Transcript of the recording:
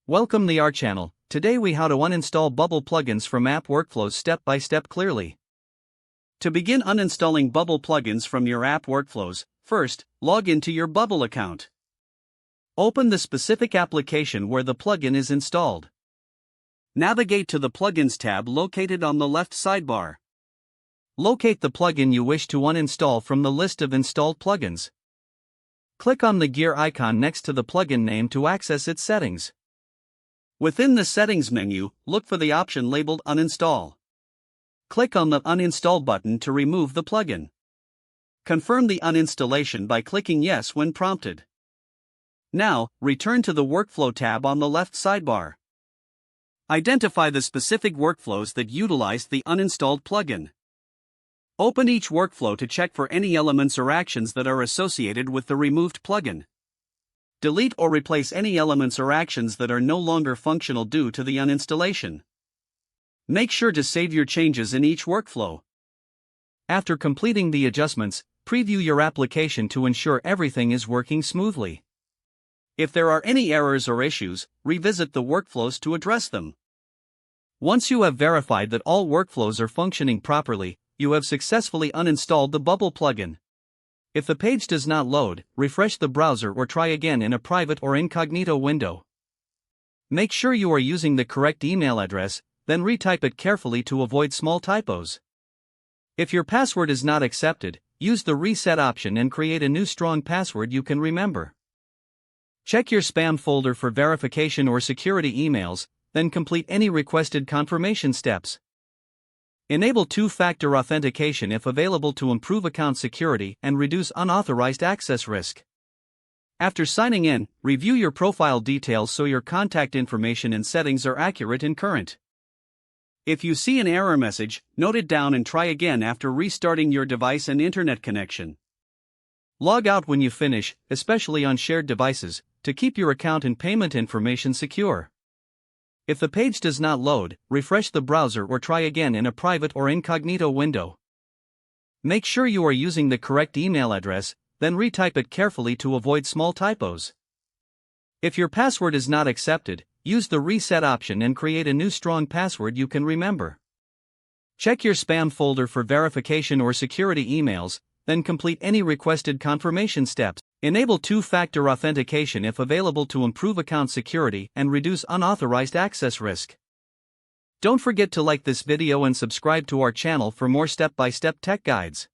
Welcome to our channel. Today we how to uninstall Bubble plugins from app workflows step by step clearly. To begin uninstalling Bubble plugins from your app workflows, first, log into your Bubble account. Open the specific application where the plugin is installed. Navigate to the Plugins tab located on the left sidebar. Locate the plugin you wish to uninstall from the list of installed plugins. Click on the gear icon next to the plugin name to access its settings. Within the Settings menu, look for the option labeled Uninstall. Click on the Uninstall button to remove the plugin. Confirm the uninstallation by clicking Yes when prompted. Now, return to the Workflow tab on the left sidebar. Identify the specific workflows that utilize the uninstalled plugin. Open each workflow to check for any elements or actions that are associated with the removed plugin. Delete or replace any elements or actions that are no longer functional due to the uninstallation. Make sure to save your changes in each workflow. After completing the adjustments, preview your application to ensure everything is working smoothly. If there are any errors or issues, revisit the workflows to address them. Once you have verified that all workflows are functioning properly, you have successfully uninstalled the Bubble plugin. If the page does not load, refresh the browser or try again in a private or incognito window. Make sure you are using the correct email address, then retype it carefully to avoid small typos. If your password is not accepted, use the reset option and create a new strong password you can remember. Check your spam folder for verification or security emails, then complete any requested confirmation steps. Enable two-factor authentication if available to improve account security and reduce unauthorized access risk. After signing in, review your profile details so your contact information and settings are accurate and current. If you see an error message, note it down and try again after restarting your device and internet connection. Log out when you finish, especially on shared devices, to keep your account and payment information secure. If the page does not load, refresh the browser or try again in a private or incognito window. Make sure you are using the correct email address, then retype it carefully to avoid small typos. If your password is not accepted, use the reset option and create a new strong password you can remember. Check your spam folder for verification or security emails, then complete any requested confirmation steps. Enable two-factor authentication if available to improve account security and reduce unauthorized access risk. Don't forget to like this video and subscribe to our channel for more step-by-step tech guides.